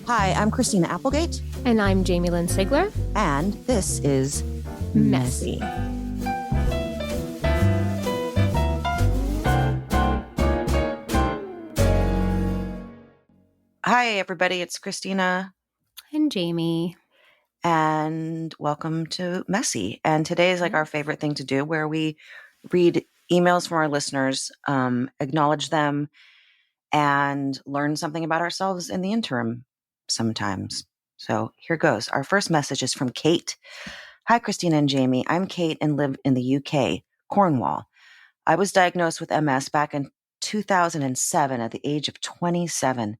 Hi, I'm Christina Applegate. And I'm Jamie-Lynn Sigler. And this is Messy. Hi, everybody. It's Christina. And Jamie. And welcome to Messy. And today is like our favorite thing to do, where we read emails from our listeners, acknowledge them, and learn something about ourselves in the interim sometimes. So here goes. Our first message is from Kate. Hi, Christina and Jamie. I'm Kate and live in the UK, Cornwall. I was diagnosed with MS back in 2007 at the age of 27.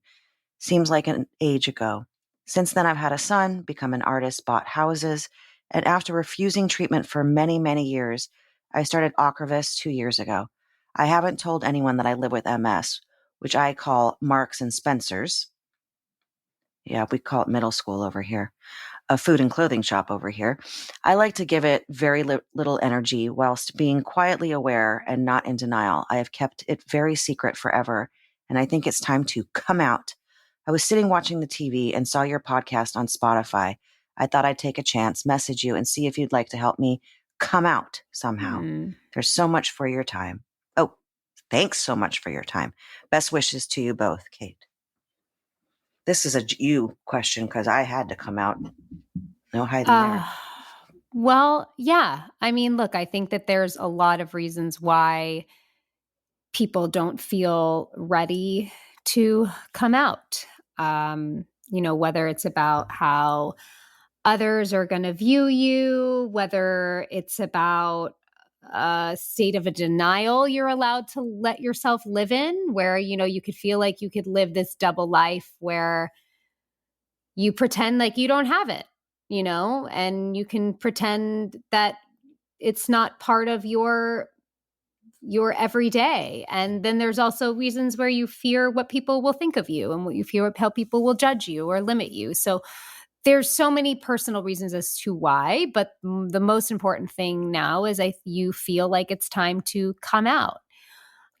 Seems like an age ago. Since then, I've had a son, become an artist, bought houses, and after refusing treatment for many, many years, I started Ocrevus 2 years ago. I haven't told anyone that I live with MS, which I call Marks and Spencer's. Yeah, we call it middle school over here. A food and clothing shop over here. I like to give it very little energy whilst being quietly aware and not in denial. I have kept it very secret forever, and I think it's time to come out. I was sitting watching the TV and saw your podcast on Spotify. I thought I'd take a chance, message you, and see if you'd like to help me come out somehow. There's so much for your time. Oh, thanks so much for your time. Best wishes to you both, Kate. This is a you question because I had to come out. No hiding there. Well, yeah. I mean, look, I think that there's a lot of reasons why people don't feel ready to come out. Whether it's about how others are going to view you, whether it's about a state of a denial you're allowed to let yourself live in, where, you could feel like you could live this double life where you pretend like you don't have it, and you can pretend that it's not part of your everyday. And then there's also reasons where you fear what people will think of you and what you fear how people will judge you or limit you. So there's so many personal reasons as to why, but the most important thing now is you feel like it's time to come out.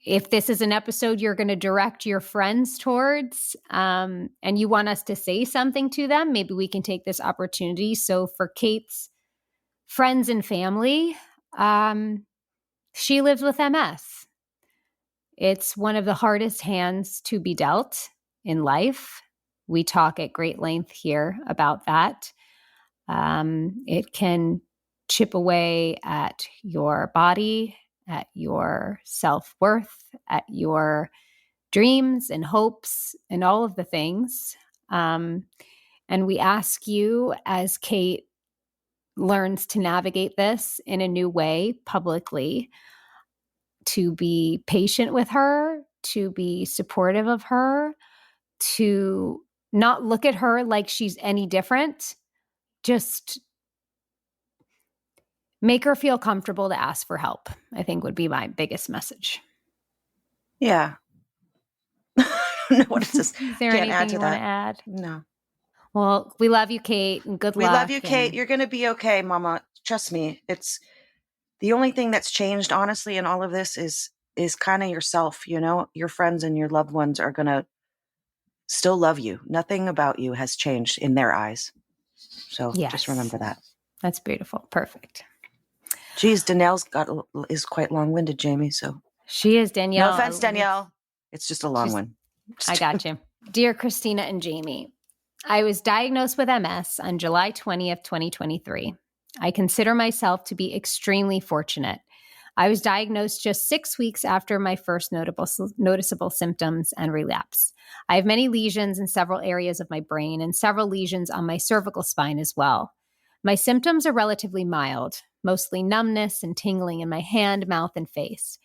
If this is an episode you're going to direct your friends towards, and you want us to say something to them, maybe we can take this opportunity. So for Kate's friends and family, she lives with MS. It's one of the hardest hands to be dealt in life. We talk at great length here about that. It can chip away at your body, at your self-worth, at your dreams and hopes and all of the things. And we ask you, as Kate learns to navigate this in a new way publicly, to be patient with her, to be supportive of her, to not look at her like she's any different. Just make her feel comfortable to ask for help, I think would be my biggest message. Yeah. I don't know what it says. Is there Can't anything add to you that. want to add? No. Well, we love you, Kate, and good luck. We love you, Kate. You're going to be okay, Mama. Trust me. It's the only thing that's changed, honestly, in all of this is kind of yourself. Your friends and your loved ones are going to still love you. Nothing about you has changed in their eyes. So Just remember that. That's beautiful. Perfect. Geez, Danielle's is quite long-winded, Jamie. So she is, Danielle. No offense, Danielle. It's just a long one. I got you. Dear Christina and Jamie, I was diagnosed with MS on July 20th, 2023. I consider myself to be extremely fortunate. I was diagnosed just 6 weeks after my first noticeable symptoms and relapse. I have many lesions in several areas of my brain and several lesions on my cervical spine as well. My symptoms are relatively mild, mostly numbness and tingling in my hand, mouth, and face.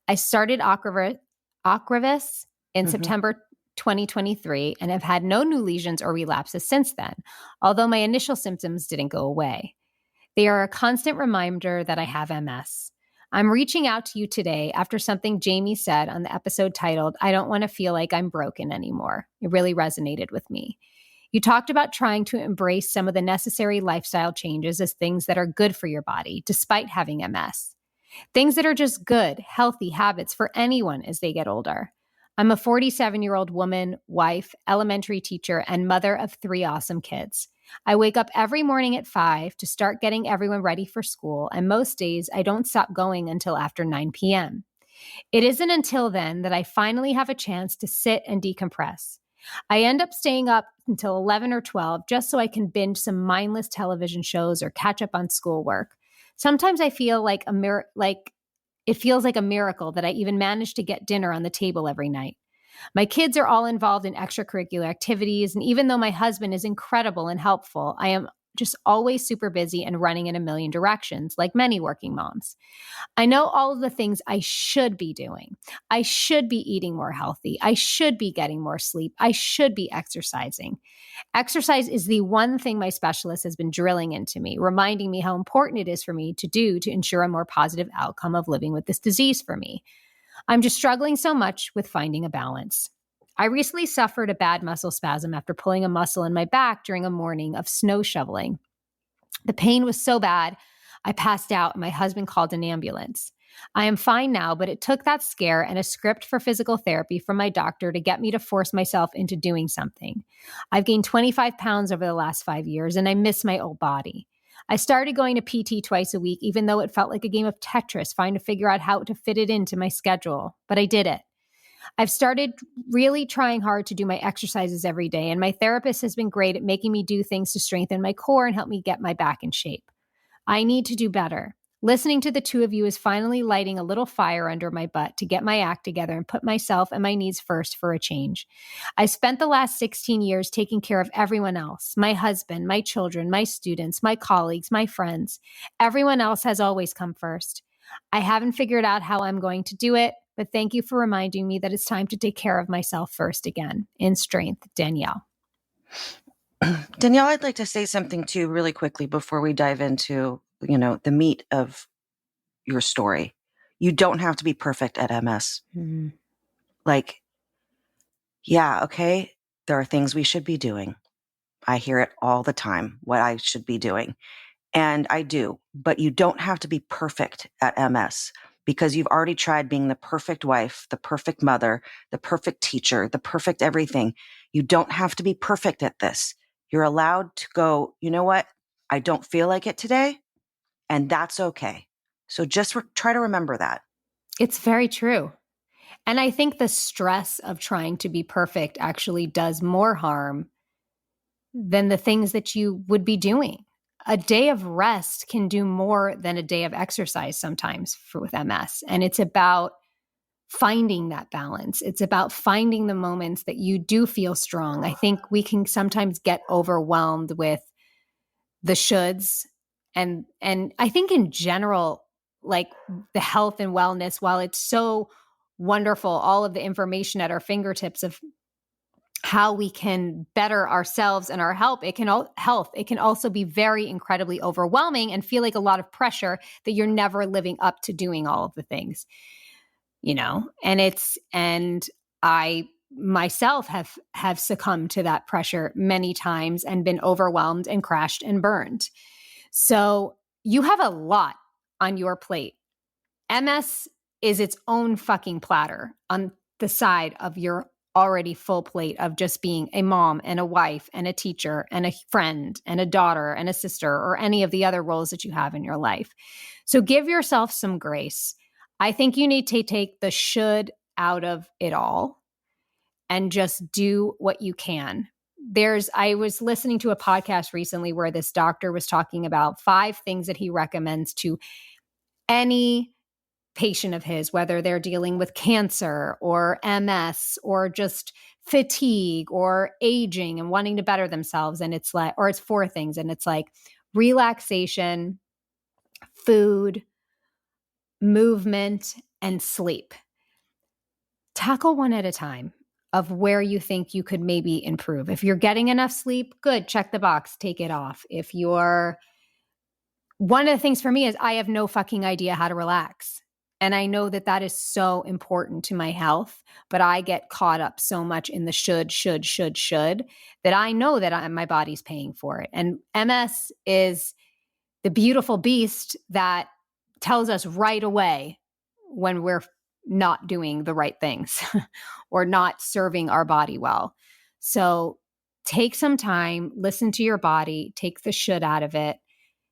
I started Ocrevus in September 2023 and have had no new lesions or relapses since then, although my initial symptoms didn't go away. They are a constant reminder that I have MS. I'm reaching out to you today after something Jamie said on the episode titled, "I don't want to feel like I'm broken anymore." It really resonated with me. You talked about trying to embrace some of the necessary lifestyle changes as things that are good for your body, despite having MS. Things that are just good, healthy habits for anyone as they get older. I'm a 47-year-old woman, wife, elementary teacher, and mother of 3 awesome kids. I wake up every morning at 5 to start getting everyone ready for school, and most days I don't stop going until after 9 p.m. It isn't until then that I finally have a chance to sit and decompress. I end up staying up until 11 or 12 just so I can binge some mindless television shows or catch up on schoolwork. Sometimes I feel like it feels like a miracle that I even managed to get dinner on the table every night. My kids are all involved in extracurricular activities, and even though my husband is incredible and helpful, I am just always super busy and running in a million directions, like many working moms. I know all of the things I should be doing. I should be eating more healthy. I should be getting more sleep. I should be exercising. Exercise is the one thing my specialist has been drilling into me, reminding me how important it is for me to do to ensure a more positive outcome of living with this disease for me. I'm just struggling so much with finding a balance. I recently suffered a bad muscle spasm after pulling a muscle in my back during a morning of snow shoveling. The pain was so bad, I passed out and my husband called an ambulance. I am fine now, but it took that scare and a script for physical therapy from my doctor to get me to force myself into doing something. I've gained 25 pounds over the last 5 years and I miss my old body. I started going to PT twice a week, even though it felt like a game of Tetris, trying to figure out how to fit it into my schedule, but I did it. I've started really trying hard to do my exercises every day, and my therapist has been great at making me do things to strengthen my core and help me get my back in shape. I need to do better. Listening to the two of you is finally lighting a little fire under my butt to get my act together and put myself and my needs first for a change. I spent the last 16 years taking care of everyone else, my husband, my children, my students, my colleagues, my friends. Everyone else has always come first. I haven't figured out how I'm going to do it, but thank you for reminding me that it's time to take care of myself first again. In strength, Danielle. Danielle, I'd like to say something too really quickly before we dive into, the meat of your story. You don't have to be perfect at MS. Mm-hmm. Like, yeah, okay, there are things we should be doing. I hear it all the time, what I should be doing. And I do, but you don't have to be perfect at MS because you've already tried being the perfect wife, the perfect mother, the perfect teacher, the perfect everything. You don't have to be perfect at this. You're allowed to go, you know what? I don't feel like it today, and that's okay. So just try to remember that. It's very true. And I think the stress of trying to be perfect actually does more harm than the things that you would be doing. A day of rest can do more than a day of exercise sometimes with MS. And it's about finding that balance. It's about finding the moments that you do feel strong. I think we can sometimes get overwhelmed with the shoulds. And I think in general, like the health and wellness, while it's so wonderful, all of the information at our fingertips of how we can better ourselves and our health, it can also be very incredibly overwhelming and feel like a lot of pressure that you're never living up to doing all of the things, and I myself have succumbed to that pressure many times and been overwhelmed and crashed and burned. So you have a lot on your plate. MS is its own fucking platter on the side of your already full plate of just being a mom and a wife and a teacher and a friend and a daughter and a sister or any of the other roles that you have in your life. So give yourself some grace. I think you need to take the should out of it all and just do what you can. I was listening to a podcast recently where this doctor was talking about 5 things that he recommends to any patient of his, whether they're dealing with cancer or MS or just fatigue or aging and wanting to better themselves. And it's 4 things. And it's like relaxation, food, movement, and sleep. Tackle one at a time of where you think you could maybe improve. If you're getting enough sleep, good, check the box, take it off. One of the things for me is I have no fucking idea how to relax. And I know that is so important to my health, but I get caught up so much in the should, that I know that my body's paying for it. And MS is the beautiful beast that tells us right away when we're not doing the right things or not serving our body well. So take some time, listen to your body, take the should out of it.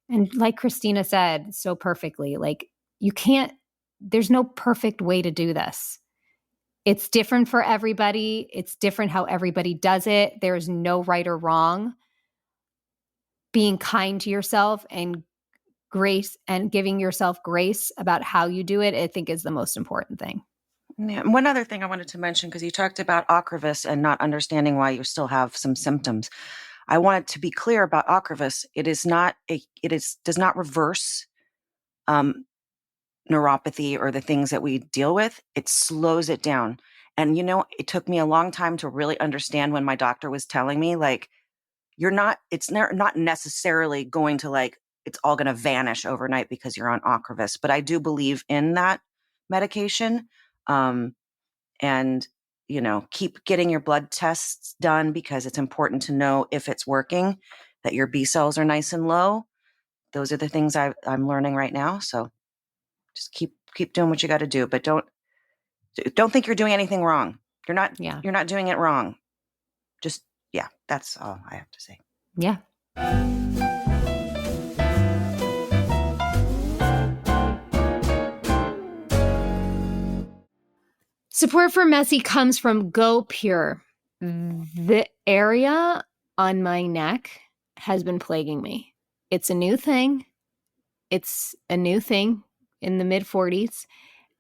And like Christina said so perfectly, like there's no perfect way to do this. It's different for everybody. It's different how everybody does it. There's no right or wrong. Being kind to yourself and grace and giving yourself grace about how you do it, I think is the most important thing. Yeah. One other thing I wanted to mention, because you talked about Ocrevus and not understanding why you still have some symptoms. I wanted to be clear about Ocrevus. Does not reverse neuropathy or the things that we deal with. It slows it down. And, it took me a long time to really understand when my doctor was telling me, like, it's not necessarily going to, like, it's all going to vanish overnight because you're on Ocrevus. But I do believe in that medication. And, keep getting your blood tests done because it's important to know if it's working, that your B cells are nice and low. Those are the things I'm learning right now. So just keep doing what you got to do, but don't think you're doing anything wrong. You're not doing it wrong. Just, that's all I have to say. Yeah. Support for Messy comes from Go Pure. The area on my neck has been plaguing me. It's a new thing. It's a new thing in the mid-40s.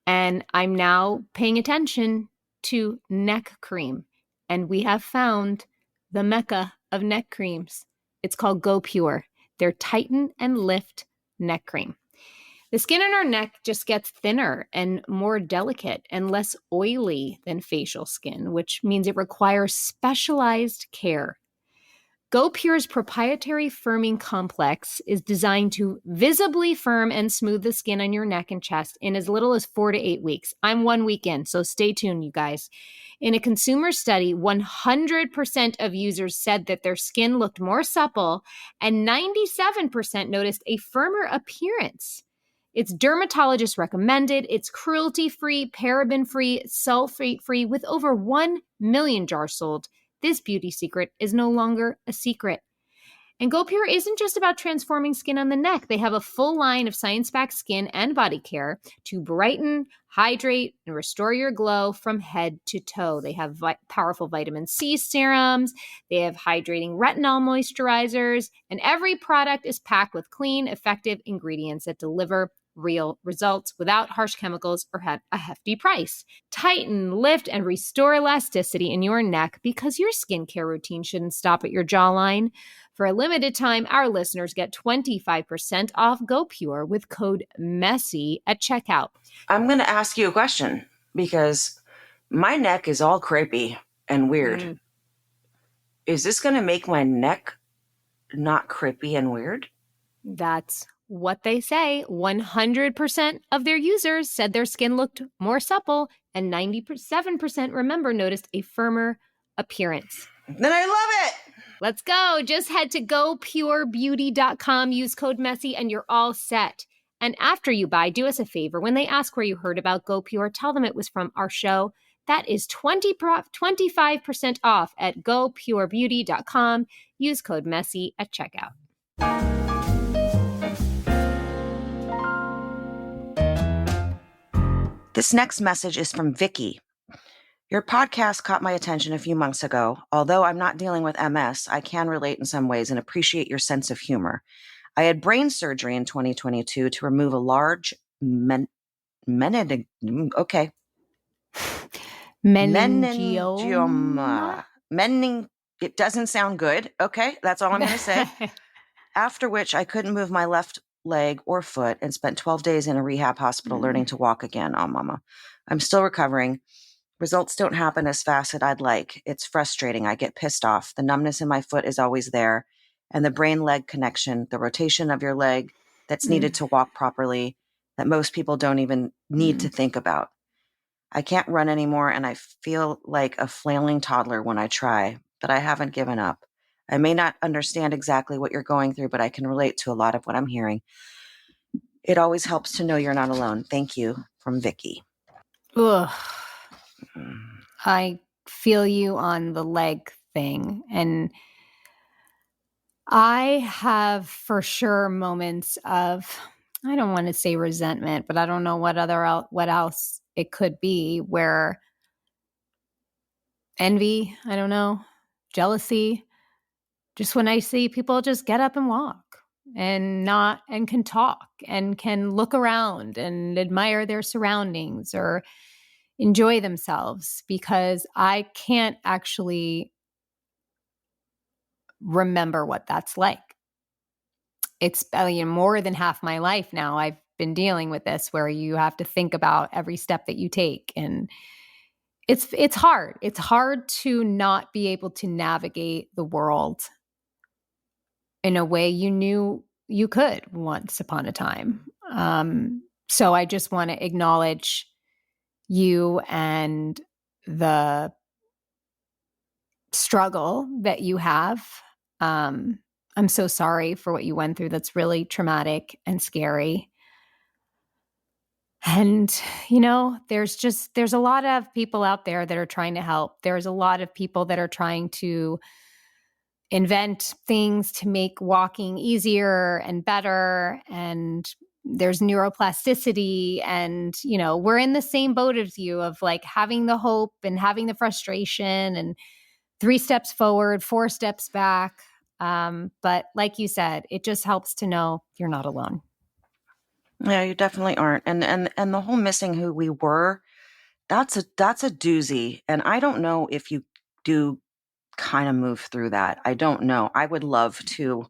And I'm now paying attention to neck cream. And we have found the mecca of neck creams. It's called Go Pure. They're Tighten and Lift neck cream. The skin on our neck just gets thinner and more delicate and less oily than facial skin, which means it requires specialized care. GoPure's proprietary firming complex is designed to visibly firm and smooth the skin on your neck and chest in as little as 4 to 8 weeks. I'm 1 week in, so stay tuned, you guys. In a consumer study, 100% of users said that their skin looked more supple, and 97% noticed a firmer appearance. It's dermatologist recommended, it's cruelty-free, paraben-free, sulfate-free, with over 1 million jars sold. This beauty secret is no longer a secret. And GoPure isn't just about transforming skin on the neck. They have a full line of science-backed skin and body care to brighten, hydrate, and restore your glow from head to toe. They have powerful vitamin C serums. They have hydrating retinol moisturizers. And every product is packed with clean, effective ingredients that deliver real results without harsh chemicals or a hefty price. Tighten, lift, and restore elasticity in your neck because your skincare routine shouldn't stop at your jawline. For a limited time, our listeners get 25% off GoPure with code MESSY at checkout. I'm going to ask you a question because my neck is all crepey and weird. Is this going to make my neck not crepey and weird? That's what they say. 100% of their users said their skin looked more supple, and 97% noticed a firmer appearance. Then I love it. Let's go. Just head to gopurebeauty.com, use code MESSY, and you're all set. And after you buy, do us a favor. When they ask where you heard about GoPure, tell them it was from our show. That is 25% off at gopurebeauty.com. Use code MESSY at checkout. This next message is from Vicky. Your podcast caught my attention a few months ago. Although I'm not dealing with MS, I can relate in some ways and appreciate your sense of humor. I had brain surgery in 2022 to remove a large meningioma. It doesn't sound good. Okay, that's all I'm going to say. After which I couldn't move my left leg or foot and spent 12 days in a rehab hospital learning to walk again. Oh, mama. I'm still recovering. Results don't happen as fast as I'd like. It's frustrating. I get pissed off. The numbness in my foot is always there. And the brain-leg connection, the rotation of your leg that's needed to walk properly, that most people don't even need to think about. I can't run anymore, and I feel like a flailing toddler when I try, but I haven't given up. I may not understand exactly what you're going through, but I can relate to a lot of what I'm hearing. It always helps to know you're not alone. Thank you, from Vicky. Ugh. Mm. I feel you on the leg thing. And I have for sure moments of, I don't want to say resentment, but I don't know what else it could be, where envy, I don't know, jealousy, just when I see people just get up and walk and can talk and can look around and admire their surroundings or enjoy themselves, because I can't actually remember what that's like. It's more than half my life now. I've been dealing with this, where you have to think about every step that you take, and it's hard. It's hard to not be able to navigate the world in a way you knew you could once upon a time. So I just want to acknowledge you and the struggle that you have. I'm so sorry for what you went through. That's really traumatic and scary. And, there's a lot of people out there that are trying to help. There's a lot of people that are trying to invent things to make walking easier and better. And there's neuroplasticity. And, we're in the same boat as you, of like having the hope and having the frustration and 3 steps forward, 4 steps back. But like you said, it just helps to know you're not alone. Yeah, you definitely aren't. And the whole missing who we were, that's a doozy. And I don't know if you do kind of move through that. I don't know. I would love to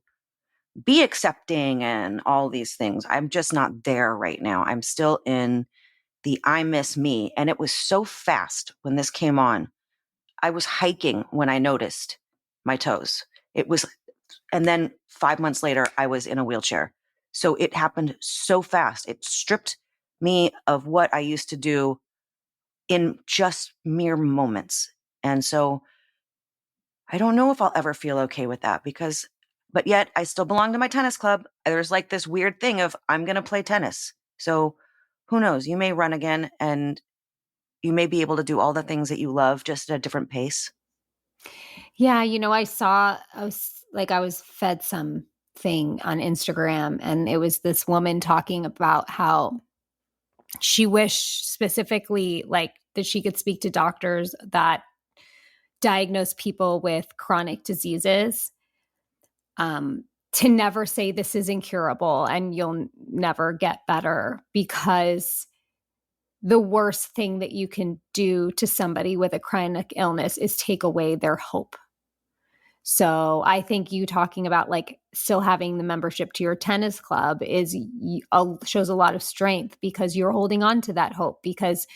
be accepting and all these things. I'm just not there right now. I'm still in the I miss me. And it was so fast when this came on. I was hiking when I noticed my toes. And then 5 months later, I was in a wheelchair. So it happened so fast. It stripped me of what I used to do in just mere moments. And so I don't know if I'll ever feel okay with that, but yet I still belong to my tennis club. There's like this weird thing of I'm going to play tennis. So who knows? You may run again and you may be able to do all the things that you love, just at a different pace. Yeah, I was fed something on Instagram, and it was this woman talking about how she wished specifically like that she could speak to doctors that diagnose people with chronic diseases, to never say this is incurable and you'll never get better, because the worst thing that you can do to somebody with a chronic illness is take away their hope. So I think you talking about like still having the membership to your tennis club shows a lot of strength, because you're holding on to that hope. Because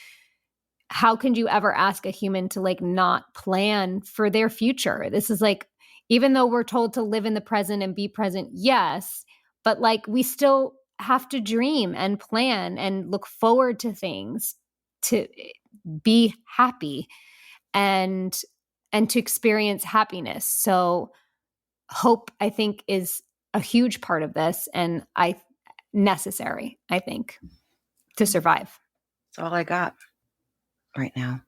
how can you ever ask a human to like not plan for their future? This is like, even though we're told to live in the present and be present, yes, but like we still have to dream and plan and look forward to things, to be happy and to experience happiness. So hope, I think, is a huge part of this, and necessary, I think, to survive. That's all I got right now.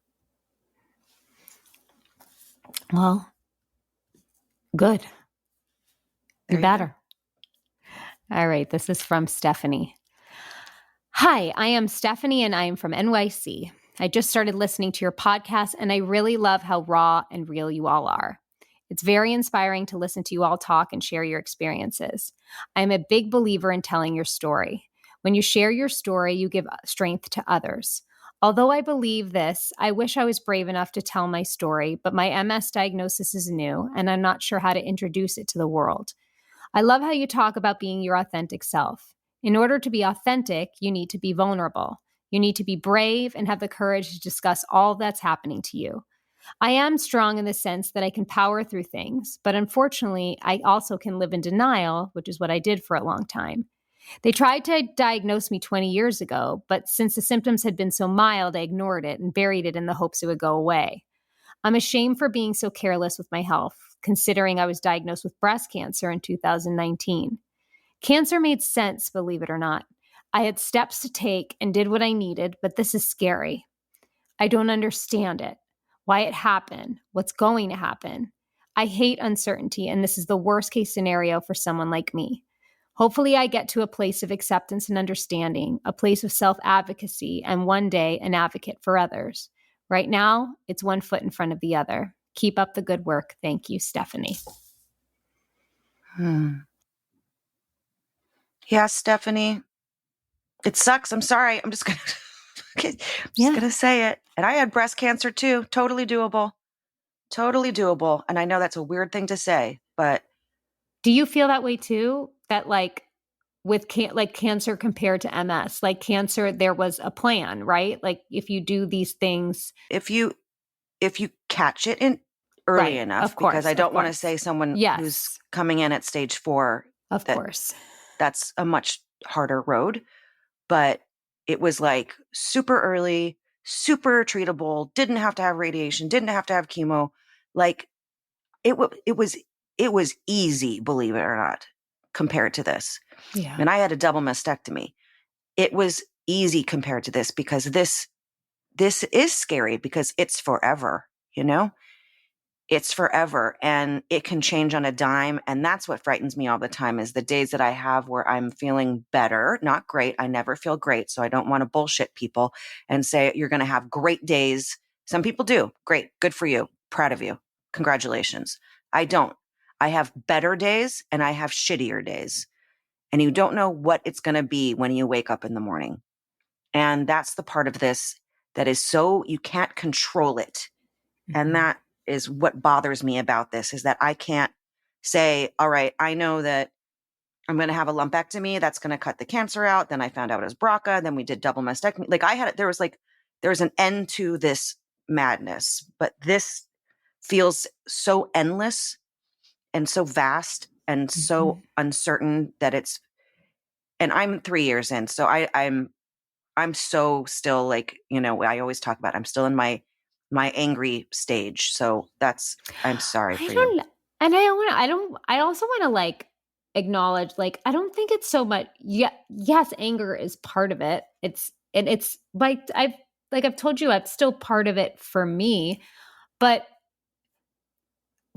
Well, good. You better. All right. This is from Stephanie. Hi, I am Stephanie and I am from NYC. I just started listening to your podcast and I really love how raw and real you all are. It's very inspiring to listen to you all talk and share your experiences. I am a big believer in telling your story. When you share your story, you give strength to others. Although I believe this, I wish I was brave enough to tell my story, but my MS diagnosis is new and I'm not sure how to introduce it to the world. I love how you talk about being your authentic self. In order to be authentic, you need to be vulnerable. You need to be brave and have the courage to discuss all that's happening to you. I am strong in the sense that I can power through things, but unfortunately, I also can live in denial, which is what I did for a long time. They tried to diagnose me 20 years ago, but since the symptoms had been so mild, I ignored it and buried it in the hopes it would go away. I'm ashamed for being so careless with my health, considering I was diagnosed with breast cancer in 2019. Cancer made sense, believe it or not. I had steps to take and did what I needed, but this is scary. I don't understand it, why it happened, what's going to happen. I hate uncertainty, and this is the worst case scenario for someone like me. Hopefully, I get to a place of acceptance and understanding, a place of self-advocacy, and one day an advocate for others. Right now, it's one foot in front of the other. Keep up the good work. Thank you, Stephanie. Yeah, Stephanie, it sucks. I'm sorry. I'm just gonna say it. And I had breast cancer too. Totally doable. Totally doable. And I know that's a weird thing to say, but do you feel that way too? That like with cancer compared to MS, like cancer, there was a plan, right? Like if you do these things, if you catch it in early enough, of course, because I don't want to say someone who's coming in at stage 4, of course, that's a much harder road, but it was like super early, super treatable, didn't have to have radiation, didn't have to have chemo. Like it was easy, believe it or not, compared to this. Yeah. And I had a double mastectomy. It was easy compared to this because this is scary because it's forever, you know? It's forever and it can change on a dime. And that's what frightens me all the time is the days that I have where I'm feeling better, not great. I never feel great. So I don't want to bullshit people and say you're going to have great days. Some people do. Great. Good for you. Proud of you. Congratulations. I don't. I have better days and I have shittier days. And you don't know what it's going to be when you wake up in the morning. And that's the part of this that is so, you can't control it. Mm-hmm. And that is what bothers me about this is that I can't say, all right, I know that I'm going to have a lumpectomy. That's going to cut the cancer out. Then I found out it was BRCA. Then we did double mastectomy. Like there was an end to this madness, but this feels so endless and so vast and so uncertain that and I'm 3 years in. So I'm so still like, I always talk about, I'm still in my angry stage. So I'm sorry for you. And I also want to like acknowledge, like, I don't think it's so much. Yeah. Yes. Anger is part of it. It's like, I've told you, it's still part of it for me, but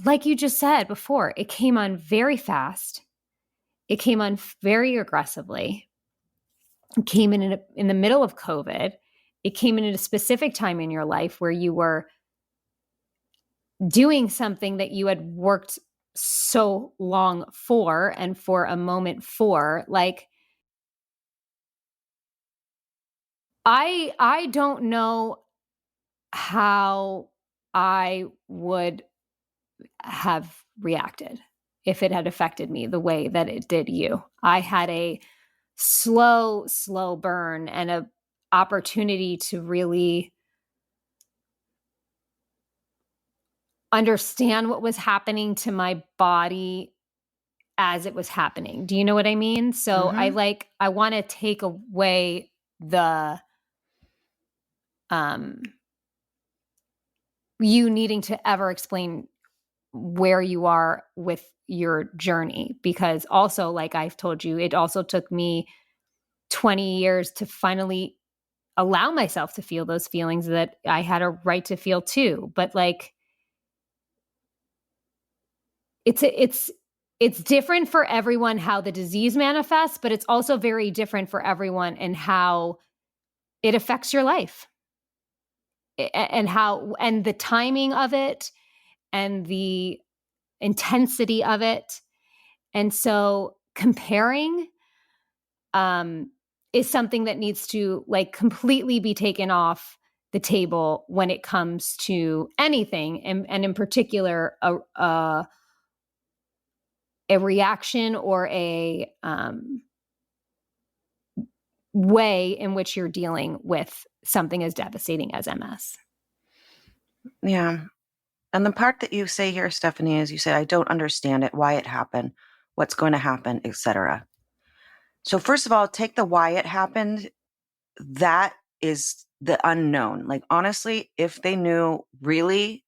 like you just said before, it came on very fast. It came on very aggressively. It came in the middle of COVID. It came in at a specific time in your life where you were doing something that you had worked so long for and for a moment for. Like, I don't know how I would have reacted if it had affected me the way that it did you. I had a slow burn and a opportunity to really understand what was happening to my body as it was happening. Do you know what I mean? So I want to take away the you needing to ever explain where you are with your journey, because also, like I've told you, it also took me 20 years to finally allow myself to feel those feelings that I had a right to feel too. But like, it's different for everyone how the disease manifests, but it's also very different for everyone and how it affects your life and the timing of it and the intensity of it. And so comparing is something that needs to like completely be taken off the table when it comes to anything, and in particular a reaction or a way in which you're dealing with something as devastating as MS. Yeah. And the part that you say here, Stephanie, is you say, I don't understand it, why it happened, what's going to happen, etc. So first of all, take the why it happened. That is the unknown. Like, honestly, if they knew really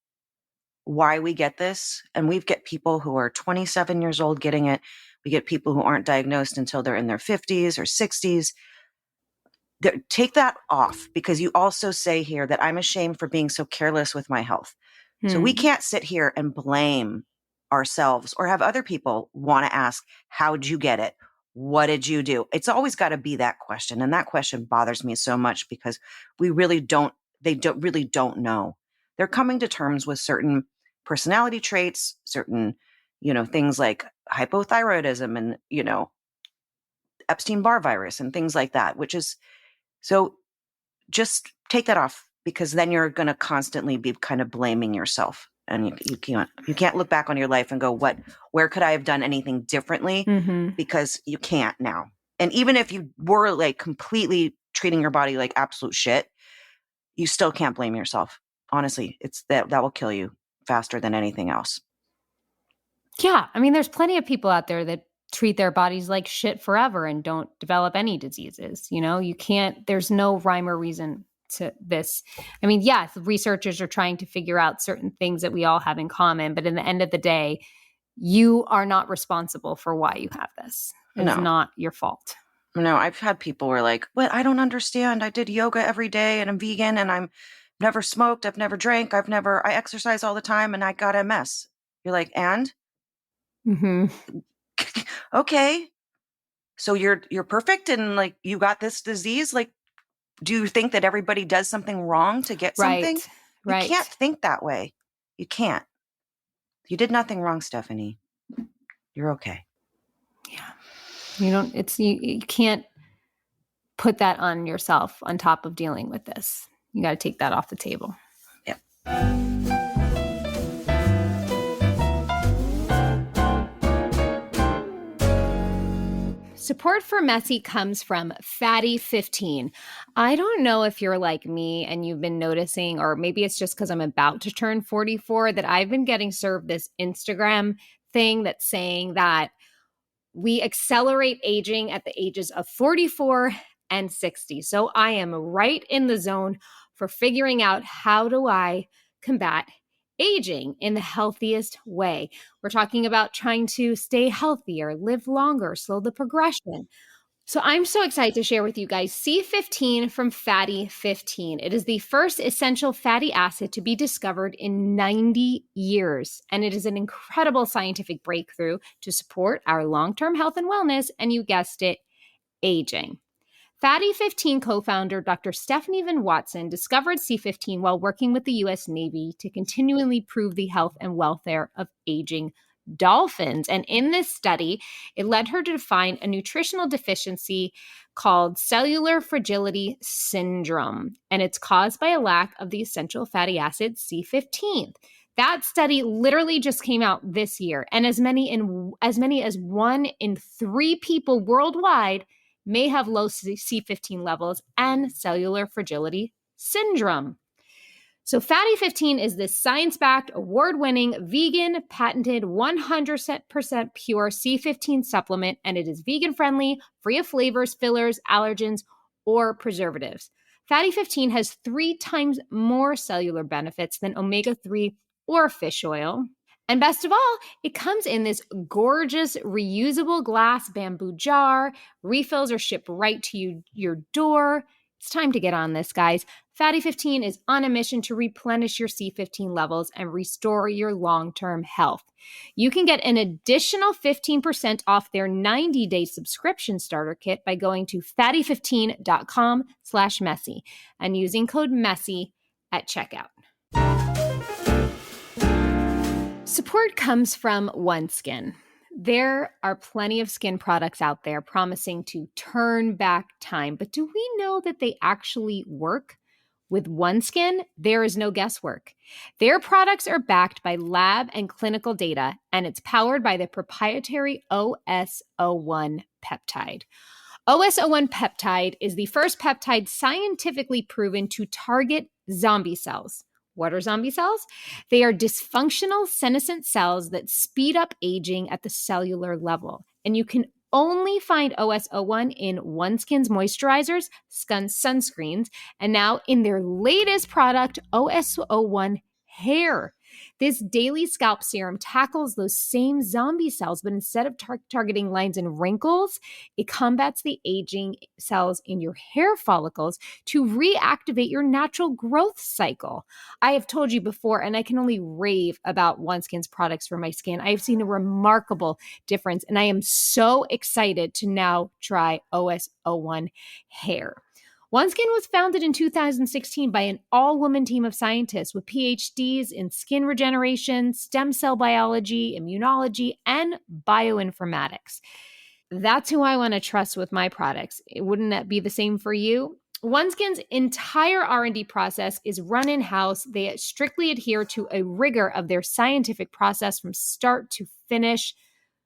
why we get this, and we get people who are 27 years old getting it, we get people who aren't diagnosed until they're in their 50s or 60s. take that off, because you also say here that I'm ashamed for being so careless with my health. So we can't sit here and blame ourselves or have other people want to ask, how'd you get it? What did you do? It's always got to be that question. And that question bothers me so much because they really don't know. They're coming to terms with certain personality traits, certain, things like hypothyroidism and, Epstein-Barr virus and things like that, which is, so just take that off, because then you're going to constantly be kind of blaming yourself. And you can't look back on your life and go, where could I have done anything differently? Because you can't now. And even if you were like completely treating your body like absolute shit, you still can't blame yourself. Honestly, it's that will kill you faster than anything else. Yeah. I mean, there's plenty of people out there that treat their bodies like shit forever and don't develop any diseases. There's no rhyme or reason to this. I mean, yes, researchers are trying to figure out certain things that we all have in common, but in the end of the day, you are not responsible for why you have this. It's not your fault. No, I've had people who are like, but I don't understand. I did yoga every day and I'm vegan and I'm never smoked. I've never drank. I exercise all the time and I got MS. You're like, and? Okay. So you're perfect and like you got this disease. Like, do you think that everybody does something wrong to get something? Right. You can't think that way. You can't. You did nothing wrong, Stephanie. You're okay. Yeah. You can't put that on yourself on top of dealing with this. You got to take that off the table. Yeah. Support for Messy comes from Fatty15. I don't know if you're like me and you've been noticing, or maybe it's just because I'm about to turn 44, that I've been getting served this Instagram thing that's saying that we accelerate aging at the ages of 44 and 60. So I am right in the zone for figuring out, how do I combat aging in the healthiest way? We're talking about trying to stay healthier, live longer, slow the progression. So I'm so excited to share with you guys C15 from Fatty15. It is the first essential fatty acid to be discovered in 90 years. And it is an incredible scientific breakthrough to support our long-term health and wellness. And you guessed it, aging. Fatty15 co-founder Dr. Stephanie Van Watson discovered C15 while working with the U.S. Navy to continually improve the health and welfare of aging dolphins. And in this study, it led her to define a nutritional deficiency called cellular fragility syndrome. And it's caused by a lack of the essential fatty acid C15. That study literally just came out this year. And as many as 1 in 3 people worldwide may have low C15 levels and cellular fragility syndrome. So Fatty15 is this science-backed, award-winning, vegan, patented, 100% pure C15 supplement, and it is vegan-friendly, free of flavors, fillers, allergens, or preservatives. Fatty15 has 3 times more cellular benefits than omega-3 or fish oil. And best of all, it comes in this gorgeous reusable glass bamboo jar. Refills are shipped right to your door. It's time to get on this, guys. Fatty15 is on a mission to replenish your C15 levels and restore your long-term health. You can get an additional 15% off their 90-day subscription starter kit by going to fatty15.com/messy and using code MESSY at checkout. Support comes from OneSkin. There are plenty of skin products out there promising to turn back time, but do we know that they actually work? With OneSkin, there is no guesswork. Their products are backed by lab and clinical data, and it's powered by the proprietary OS01 peptide. OS01 peptide is the first peptide scientifically proven to target zombie cells. What are zombie cells? They are dysfunctional senescent cells that speed up aging at the cellular level. And you can only find OS01 in OneSkin's moisturizers, sunscreens, and now in their latest product, OS01 Hair. This daily scalp serum tackles those same zombie cells, but instead of targeting lines and wrinkles, it combats the aging cells in your hair follicles to reactivate your natural growth cycle. I have told you before, and I can only rave about OneSkin's products for my skin. I have seen a remarkable difference, and I am so excited to now try OS01 hair. OneSkin was founded in 2016 by an all-woman team of scientists with PhDs in skin regeneration, stem cell biology, immunology, and bioinformatics. That's who I want to trust with my products. Wouldn't that be the same for you? OneSkin's entire R&D process is run in-house. They strictly adhere to a rigor of their scientific process from start to finish.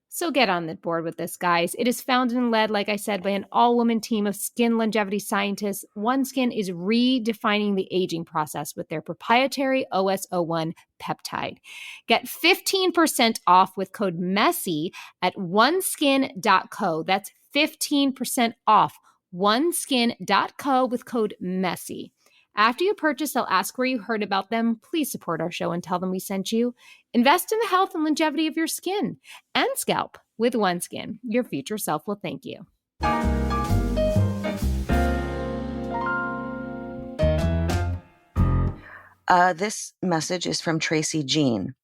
So get on the board with this, guys. It is founded and led, like I said, by an all-woman team of skin longevity scientists. OneSkin is redefining the aging process with their proprietary OS01 peptide. Get 15% off with code MESSY at oneskin.co. That's 15% off oneskin.co with code MESSY. After you purchase, they'll ask where you heard about them. Please support our show and tell them we sent you. Invest in the health and longevity of your skin and scalp with OneSkin. Your future self will thank you. This message is from Tracy Jean.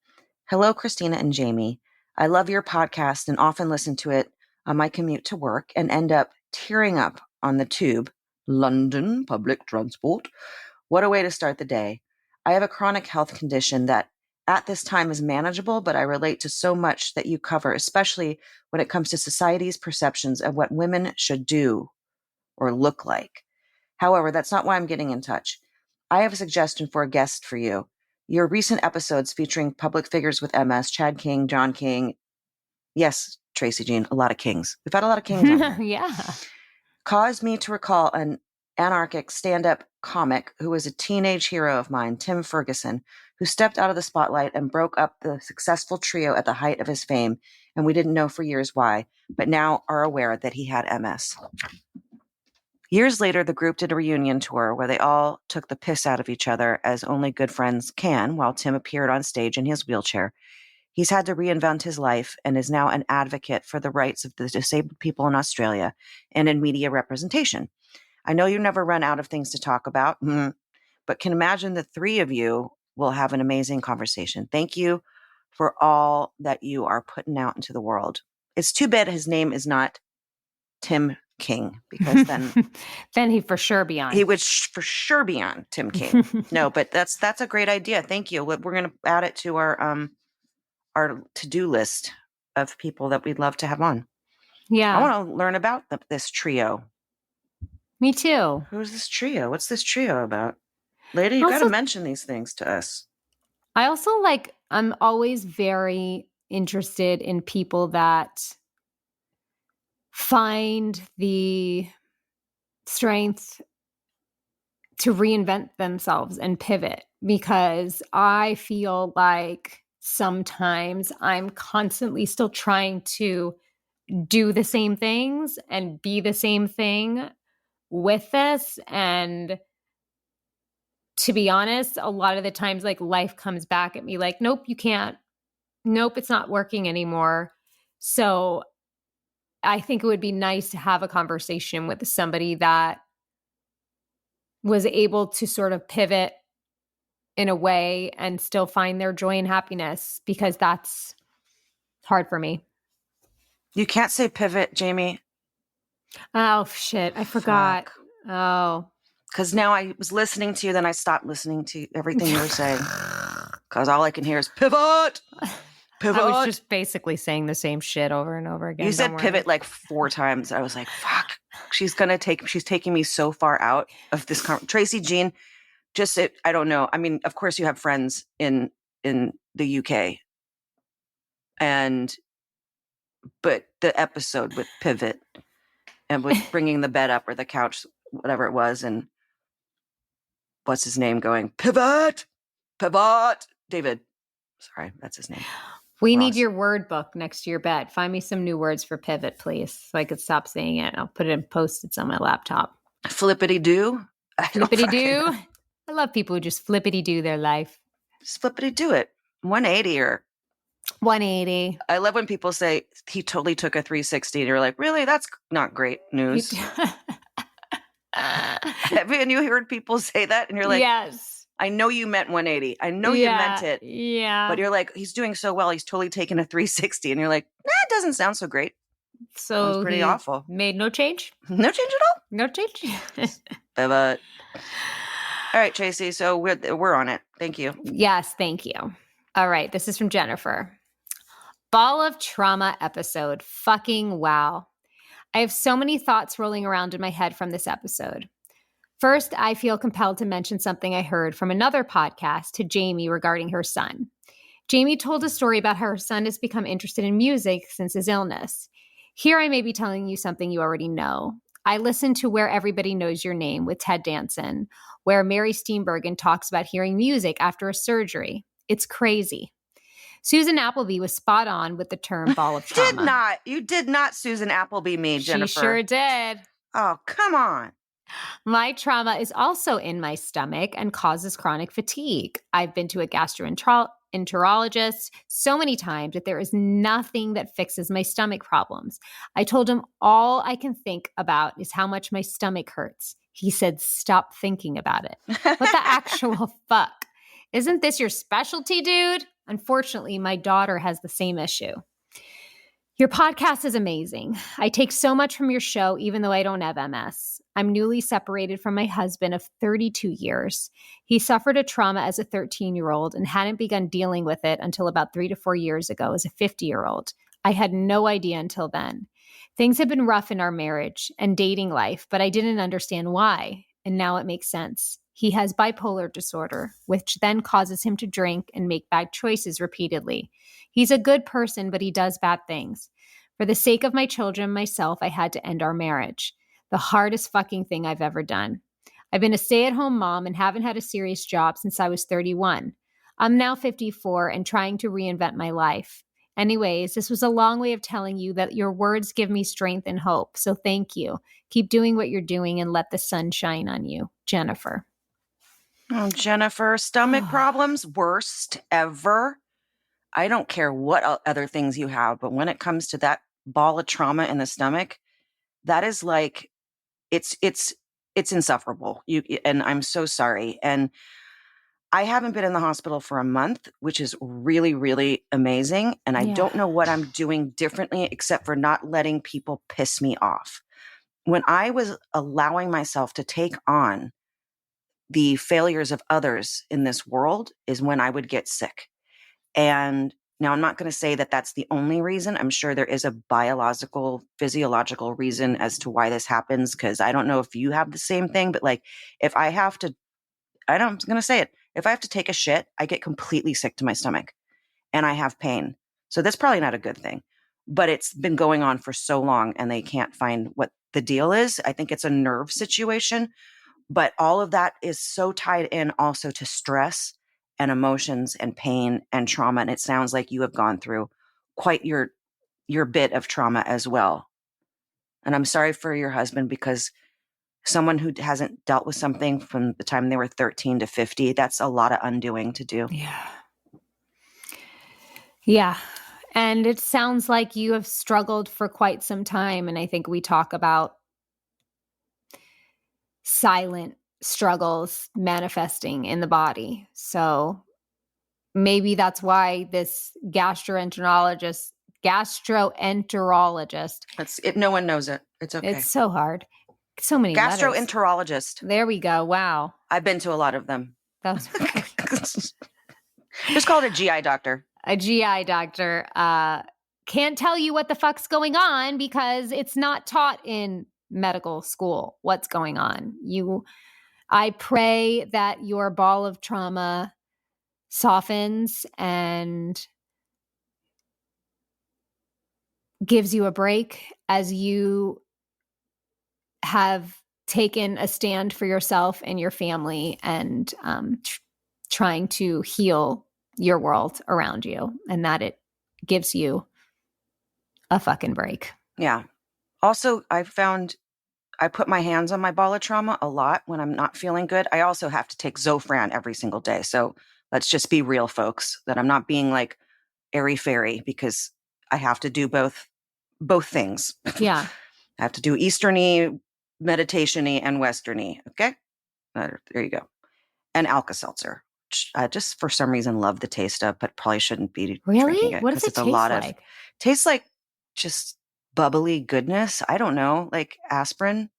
Hello, Christina and Jamie. I love your podcast and often listen to it on my commute to work and end up tearing up on the tube, London public transport. What a way to start the day. I have a chronic health condition that at this time is manageable, but I relate to so much that you cover, especially when it comes to society's perceptions of what women should do or look like. However, that's not why I'm getting in touch. I have a suggestion for a guest for you. Your recent episodes featuring public figures with MS, Chad King, John King. Yes, Tracy Jean, a lot of kings. We've had a lot of kings on here. Yeah. Caused me to recall an anarchic stand-up comic who was a teenage hero of mine, Tim Ferguson, who stepped out of the spotlight and broke up the successful trio at the height of his fame, and we didn't know for years why, but now are aware that he had MS. Years later, the group did a reunion tour where they all took the piss out of each other as only good friends can, while Tim appeared on stage in his wheelchair. He's had to reinvent his life and is now an advocate for the rights of the disabled people in Australia and in media representation. I know you never run out of things to talk about, but can imagine the three of you will have an amazing conversation. Thank you for all that you are putting out into the world. It's too bad his name is not Tim King, because then then he'd for sure be on. He would for sure be on Tim King. No, but that's a great idea. Thank you. We're going to add it to our to-do list of people that we'd love to have on. Yeah. I want to learn about this trio. Me too. Who's this trio? What's this trio about? Lady, you got to mention these things to us. I also I'm always very interested in people that find the strength to reinvent themselves and pivot, because I feel like sometimes I'm constantly still trying to do the same things and be the same thing with this. And to be honest, a lot of the times, life comes back at me like, nope, you can't. Nope, it's not working anymore. So I think it would be nice to have a conversation with somebody that was able to sort of pivot in a way and still find their joy and happiness, because that's hard for me. You can't say pivot, Jamie. Oh, shit. I forgot. Fuck. Oh. Because now I was listening to you, then I stopped listening to everything you were saying. Because all I can hear is pivot. Pivot. I was just basically saying the same shit over and over again. You said pivot like 4 times. I was like, fuck. She's taking me so far out of this. Tracy Jean, I don't know. I mean, of course you have friends in the UK. But the episode with pivot and with bringing the bed up or the couch, whatever it was, and what's his name going, pivot, David. Sorry, that's his name. We need your word book next to your bed. Find me some new words for pivot, please, so I could stop saying it. I'll put it in Post-its on my laptop. Flippity-doo. Flippity-doo. I love people who just flippity-do their life. Just flippity-do it. 180 or 180. I love when people say he totally took a 360 and you're like, really? That's not great news. Haven't you heard people say that? And you're like, yes. I know you meant 180. I know you meant it. Yeah. But you're like, he's doing so well. He's totally taking a 360. And you're like, it doesn't sound so great. So Sounds pretty he awful. made no change? No change at all? No change. But all right, Tracy. So we're on it. Thank you. Yes, thank you. All right, this is from Jennifer. Ball of trauma episode. Fucking wow. I have so many thoughts rolling around in my head from this episode. First, I feel compelled to mention something I heard from another podcast to Jamie regarding her son. Jamie told a story about how her son has become interested in music since his illness. Here I may be telling you something you already know. I listened to Where Everybody Knows Your Name with Ted Danson, where Mary Steenburgen talks about hearing music after a surgery. It's crazy. Susan Appleby was spot on with the term ball of trauma. You did not Susan Appleby me, Jennifer. She sure did. Oh, come on. My trauma is also in my stomach and causes chronic fatigue. I've been to a gastroenterologist so many times that there is nothing that fixes my stomach problems. I told him all I can think about is how much my stomach hurts. He said, stop thinking about it. What the actual fuck? Isn't this your specialty, dude? Unfortunately, my daughter has the same issue. Your podcast is amazing. I take so much from your show, even though I don't have MS. I'm newly separated from my husband of 32 years. He suffered a trauma as a 13-year-old and hadn't begun dealing with it until about 3 to 4 years ago as a 50-year-old. I had no idea until then. Things had been rough in our marriage and dating life, but I didn't understand why, and now it makes sense. He has bipolar disorder, which then causes him to drink and make bad choices repeatedly. He's a good person, but he does bad things. For the sake of my children and myself, I had to end our marriage. The hardest fucking thing I've ever done. I've been a stay-at-home mom and haven't had a serious job since I was 31. I'm now 54 and trying to reinvent my life. Anyways, this was a long way of telling you that your words give me strength and hope. So thank you. Keep doing what you're doing and let the sun shine on you. Jennifer. Oh, Jennifer, stomach problems, worst ever. I don't care what other things you have, but when it comes to that ball of trauma in the stomach, that is like, it's insufferable. And I'm so sorry. And I haven't been in the hospital for a month, which is really, really amazing. And I don't know what I'm doing differently except for not letting people piss me off. When I was allowing myself to take on the failures of others in this world is when I would get sick. And now I'm not going to say that that's the only reason. I'm sure there is a biological, physiological reason as to why this happens. Cause I don't know if you have the same thing, but like if I have to, I'm going to say it. If I have to take a shit, I get completely sick to my stomach and I have pain. So that's probably not a good thing, but it's been going on for so long and they can't find what the deal is. I think it's a nerve situation. But all of that is so tied in also to stress and emotions and pain and trauma. And it sounds like you have gone through quite your bit of trauma as well. And I'm sorry for your husband because someone who hasn't dealt with something from the time they were 13 to 50, that's a lot of undoing to do. Yeah. Yeah. And it sounds like you have struggled for quite some time. And I think we talk about silent struggles manifesting in the body. So maybe that's why this gastroenterologist, That's it. No one knows it. It's okay. It's so hard. So many gastroenterologist. There we go. Wow. I've been to a lot of them. That was just called a GI doctor. A GI doctor. Can't tell you what the fuck's going on because it's not taught in medical school what's going on. I pray that your ball of trauma softens and gives you a break as you have taken a stand for yourself and your family and trying to heal your world around you, and that it gives you a fucking break. Yeah. Also, I found I put my hands on my ball of trauma a lot when I'm not feeling good. I also have to take Zofran every single day. So Let's just be real, folks, that I'm not being like airy-fairy because I have to do both things. Yeah. I have to do Eastern-y, meditation-y, and Western-y. Okay? There you go. And Alka-Seltzer. Just for some reason love the taste of, but probably shouldn't be drinking it. What does it it's a taste lot like? Tastes like just bubbly goodness. I don't know, like aspirin.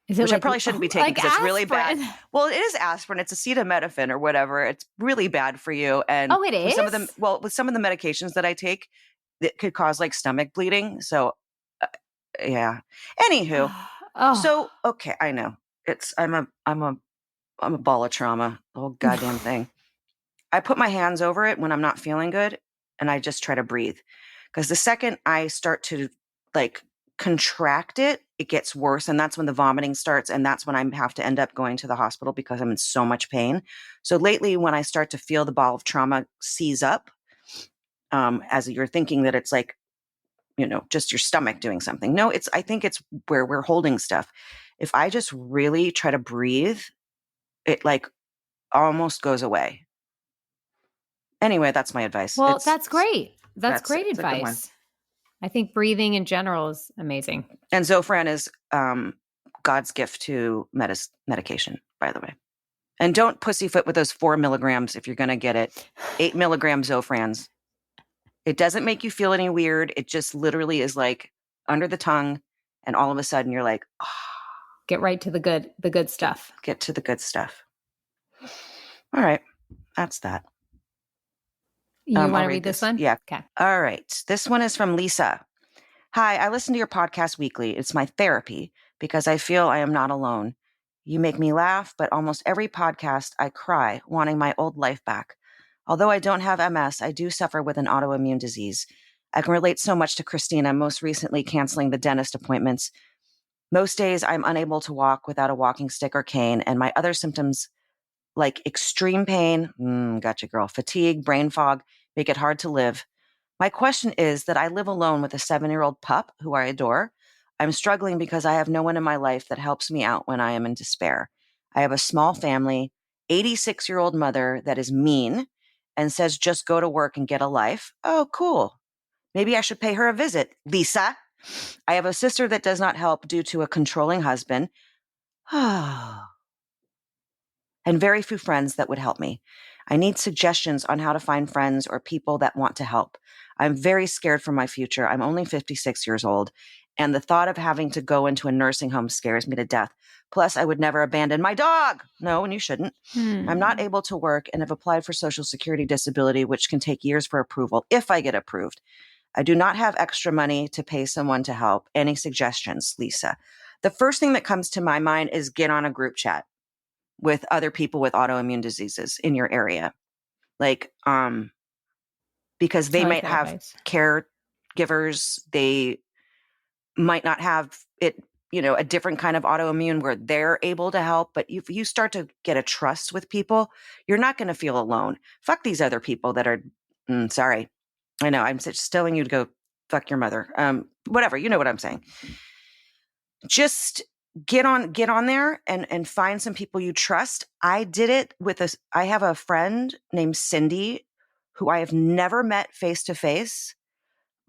Is it which like, I probably shouldn't be taking because it's really bad. Well, it is aspirin. It's acetaminophen or whatever. It's really bad for you. And it is? with some of the medications that I take, it could cause like stomach bleeding. So, yeah. Anywho, so okay, I know I'm a ball of trauma. The whole goddamn thing. I put my hands over it when I'm not feeling good, and I just try to breathe. Because the second I start to like contract it, it gets worse. And that's when the vomiting starts. And that's when I have to end up going to the hospital because I'm in so much pain. So lately, when I start to feel the ball of trauma seize up, as you're thinking that it's like, just your stomach doing something. No, I think it's where we're holding stuff. If I just really try to breathe, it like almost goes away. Anyway, that's my advice. Well, that's great. That's great advice. I think breathing in general is amazing. And Zofran is God's gift to medication, by the way. And don't pussyfoot with those 4 milligrams if you're going to get it. 8 milligram Zofrans. It doesn't make you feel any weird. It just literally is like under the tongue. And all of a sudden you're like, oh. Get right to the good stuff. Get to the good stuff. All right. That's that. You want to read this one? Yeah. Okay. All right. This one is from Lisa. Hi, I listen to your podcast weekly. It's my therapy because I feel I am not alone. You make me laugh, but almost every podcast I cry, wanting my old life back. Although I don't have MS, I do suffer with an autoimmune disease. I can relate so much to Christina, most recently canceling the dentist appointments. Most days I'm unable to walk without a walking stick or cane, and my other symptoms like extreme pain, gotcha girl, fatigue, brain fog, make it hard to live. My question is that I live alone with a 7-year-old pup who I adore. I'm struggling because I have no one in my life that helps me out when I am in despair. I have a small family, 86-year-old mother that is mean and says just go to work and get a life. Oh, cool. Maybe I should pay her a visit. Lisa. I have a sister that does not help due to a controlling husband. And very few friends that would help me. I need suggestions on how to find friends or people that want to help. I'm very scared for my future. I'm only 56 years old, and the thought of having to go into a nursing home scares me to death. Plus, I would never abandon my dog. No, and you shouldn't. I'm not able to work and have applied for Social Security disability, which can take years for approval if I get approved. I do not have extra money to pay someone to help. Any suggestions, Lisa? The first thing that comes to my mind is get on a group chat with other people with autoimmune diseases in your area. Like, because they might have caregivers, they might not have it, a different kind of autoimmune where they're able to help. But if you start to get a trust with people, you're not going to feel alone. Fuck these other people that are, sorry. I know, I'm just telling you to go fuck your mother. Whatever, you know what I'm saying. Just get on there and find some people you trust. I did it I have a friend named Cindy who I have never met face to face,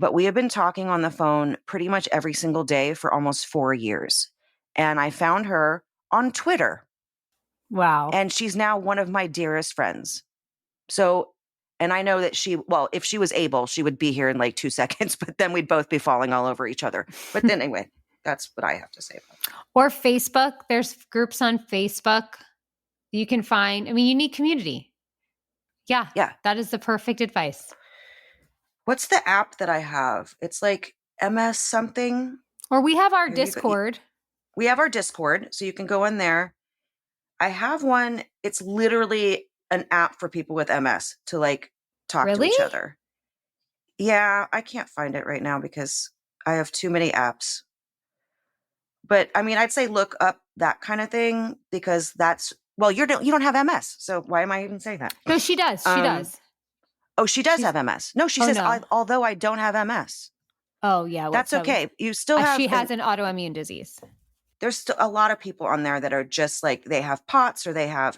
but we have been talking on the phone pretty much every single day for almost 4 years. And I found her on Twitter. Wow. And she's now one of my dearest friends. So, and I know that if she was able, she would be here in like 2 seconds, but then we'd both be falling all over each other. But then anyway, that's what I have to say about that. Or Facebook. There's groups on Facebook you can find. I mean, you need community. Yeah. That is the perfect advice. What's the app that I have? It's like MS something. Or we have our Discord. We have our Discord, so you can go in there. I have one. It's literally an app for people with MS to like talk to each other. Yeah, I can't find it right now because I have too many apps. But I mean, I'd say look up that kind of thing because you don't have MS, so why am I even saying that? No, she does. She does. Oh, she does have MS. No, she says, although I don't have MS. Oh, yeah. That's okay. You still have... She has an autoimmune disease. There's still a lot of people on there that are just like, they have POTS or they have,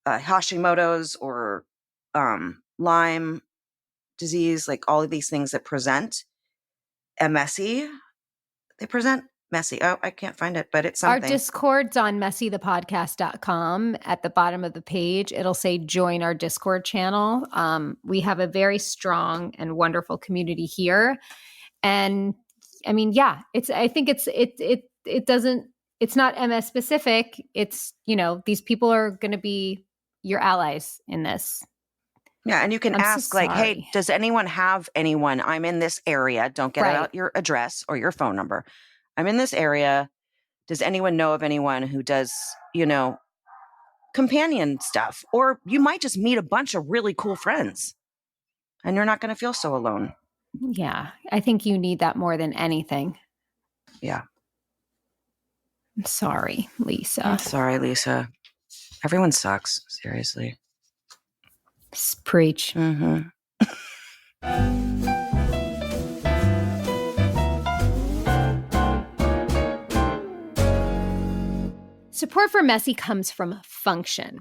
Hashimoto's or Lyme disease, like all of these things that present messy. They present messy. Oh, I can't find it, but it's Our something. Discord's on messythepodcast.com. At the bottom of the page, it'll say join our Discord channel. We have a very strong and wonderful community here. And I mean, yeah, it's not MS specific. It's, these people are going to be your allies in this. Yeah, and you can I'm so ask like, hey, sorry. does anyone have anyone? I'm in this area. Don't get Right. out your address or your phone number. I'm in this area. Does anyone know of anyone who does, companion stuff? Or you might just meet a bunch of really cool friends and you're not going to feel so alone. Yeah, I think you need that more than anything. Yeah. I'm sorry, Lisa. I'm sorry, Lisa. Everyone sucks. Seriously. Preach. Mm-hmm. Support for Messy comes from Function.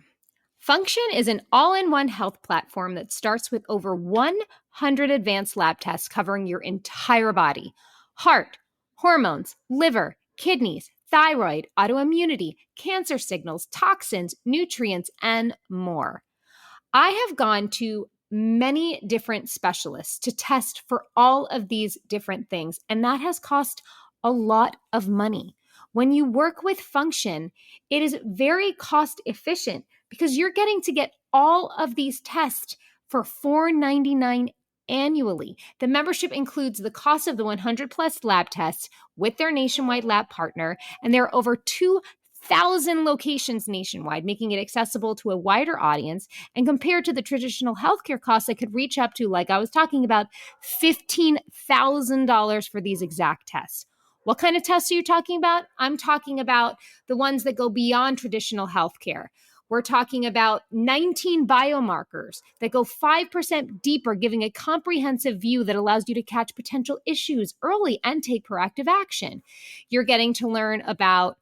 Function is an all-in-one health platform that starts with over 100 advanced lab tests covering your entire body: heart, hormones, liver, kidneys, thyroid, autoimmunity, cancer signals, toxins, nutrients, and more. I have gone to many different specialists to test for all of these different things, and that has cost a lot of money. When you work with Function, it is very cost efficient because you're getting to get all of these tests for $4.99 annually. The membership includes the cost of the 100 plus lab tests with their nationwide lab partner, and there are over 2,000 locations nationwide, making it accessible to a wider audience. And compared to the traditional healthcare costs, that could reach up to, like I was talking about, $15,000 for these exact tests. What kind of tests are you talking about? I'm talking about the ones that go beyond traditional healthcare. We're talking about 19 biomarkers that go 5% deeper, giving a comprehensive view that allows you to catch potential issues early and take proactive action. You're getting to learn about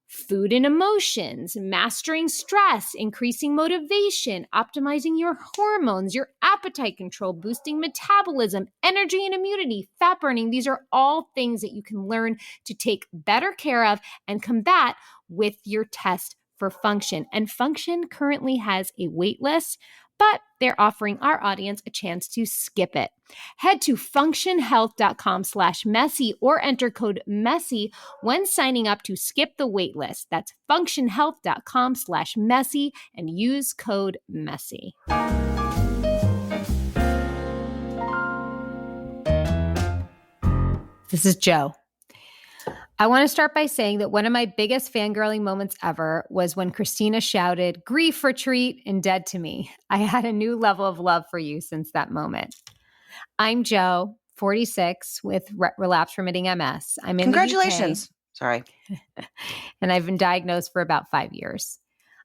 food and emotions, mastering stress, increasing motivation, optimizing your hormones, your appetite control, boosting metabolism, energy and immunity, fat burning. These are all things that you can learn to take better care of and combat with your test for Function. And Function currently has a wait list, but they're offering our audience a chance to skip it. Head to functionhealth.com/messy or enter code MESSY when signing up to skip the wait list. That's functionhealth.com/messy and use code MESSY. This is Joe. I want to start by saying that one of my biggest fangirling moments ever was when Christina shouted, "Grief retreat," and "dead to me." I had a new level of love for you since that moment. I'm Joe, 46, with relapsed remitting MS. I'm in Congratulations. the Sorry. UK, and I've been diagnosed for about 5 years.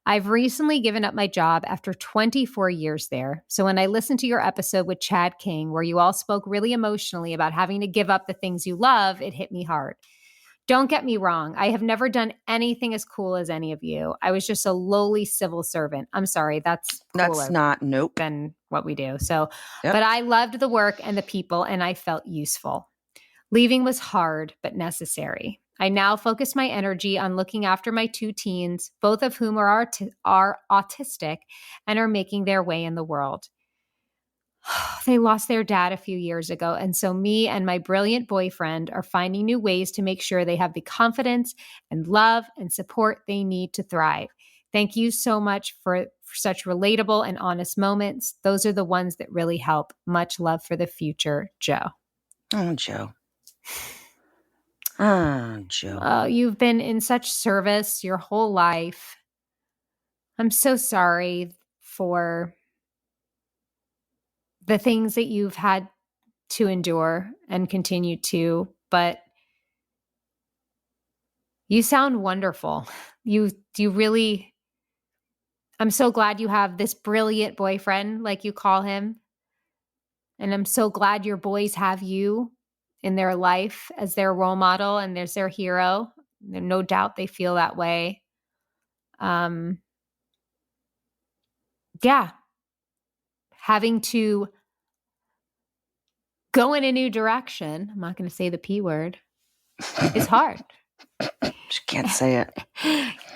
I've recently given up my job after 24 years there. So when I listened to your episode with Chad King, where you all spoke really emotionally about having to give up the things you love, it hit me hard. Don't get me wrong. I have never done anything as cool as any of you. I was just a lowly civil servant. I'm sorry. That's cooler nope. than what we do. So, Yep. But I loved the work and the people, and I felt useful. Leaving was hard, but necessary. I now focus my energy on looking after my 2 teens, both of whom are autistic and are making their way in the world. They lost their dad a few years ago, and so me and my brilliant boyfriend are finding new ways to make sure they have the confidence and love and support they need to thrive. Thank you so much for such relatable and honest moments. Those are the ones that really help. Much love for the future, Joe. Oh, Joe. Oh, Joe. You've been in such service your whole life. I'm so sorry for the things that you've had to endure and continue to, but you sound wonderful. You really, I'm so glad you have this brilliant boyfriend, like you call him. And I'm so glad your boys have you in their life as their role model and as their hero. No doubt they feel that way. yeah, having to go in a new direction, I'm not going to say the P word, is hard. You can't say it.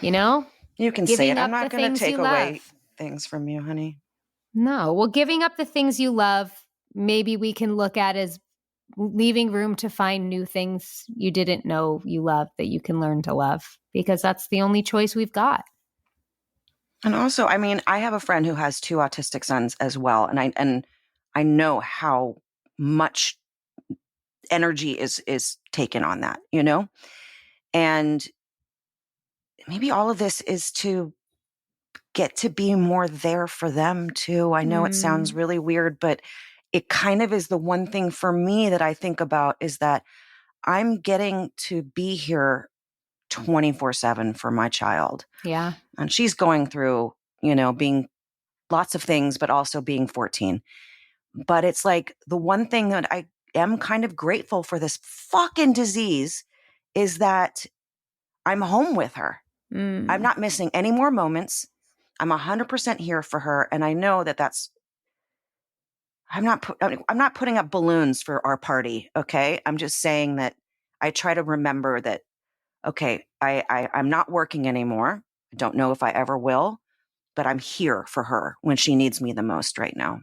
You know? You can say it. I'm not going to take away things from you, honey. No. Well, giving up the things you love, maybe we can look at as leaving room to find new things you didn't know you loved that you can learn to love, because that's the only choice we've got. And also, I mean, I have a friend who has 2 autistic sons as well. And I know how much energy is taken on that, you know? And maybe all of this is to get to be more there for them too. I know it sounds really weird, but it kind of is the one thing for me that I think about, is that I'm getting to be here 24/7 for my child. Yeah. And she's going through, being lots of things, but also being 14. But it's like the one thing that I am kind of grateful for this fucking disease is that I'm home with her. I'm not missing any more moments. I'm 100% here for her. And I know that I'm not putting up balloons for our party. Okay. I'm just saying that I try to remember that, okay, I'm not working anymore. I don't know if I ever will, but I'm here for her when she needs me the most right now.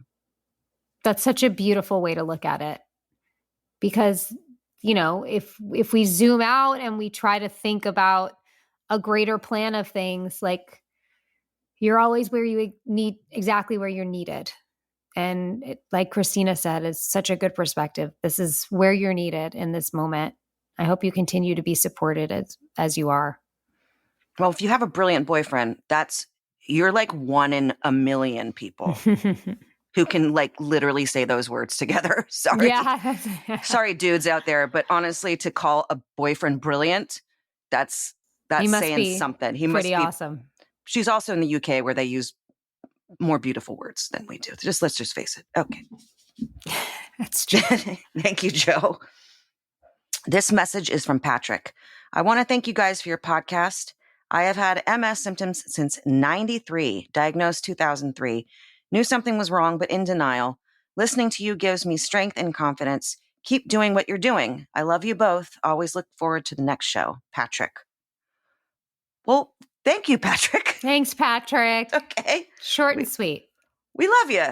That's such a beautiful way to look at it, because, if we zoom out and we try to think about a greater plan of things, like, you're always where you need, exactly where you're needed. And like Christina said, it's such a good perspective. This is where you're needed in this moment. I hope you continue to be supported as you are. Well, if you have a brilliant boyfriend, you're like 1 in a million people who can like literally say those words together. Sorry. Yeah. Sorry, dudes out there. But honestly, to call a boyfriend brilliant, that's saying something. He must be awesome. She's also in the UK where they use more beautiful words than we do. Let's just face it. Okay. That's true. Thank you, Joe. This message is from Patrick. I want to thank you guys for your podcast. I have had MS symptoms since 93, diagnosed 2003. Knew something was wrong, but in denial. Listening to you gives me strength and confidence. Keep doing what you're doing. I love you both. Always look forward to the next show. Patrick. Well, thank you, Patrick. Thanks, Patrick. Okay. Short and sweet. We love you.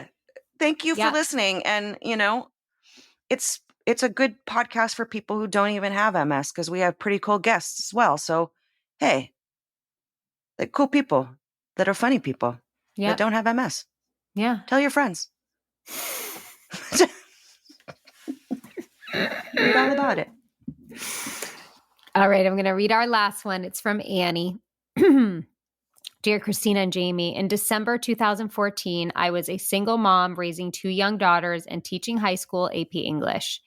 Thank you for listening. And, it's a good podcast for people who don't even have MS, because we have pretty cool guests as well. So, hey, like cool people that are funny people that don't have MS. Yeah. Tell your friends. Read all about it. All right. I'm going to read our last one. It's from Annie. Dear Christina and Jamie, in December 2014, I was a single mom raising 2 young daughters and teaching high school AP English.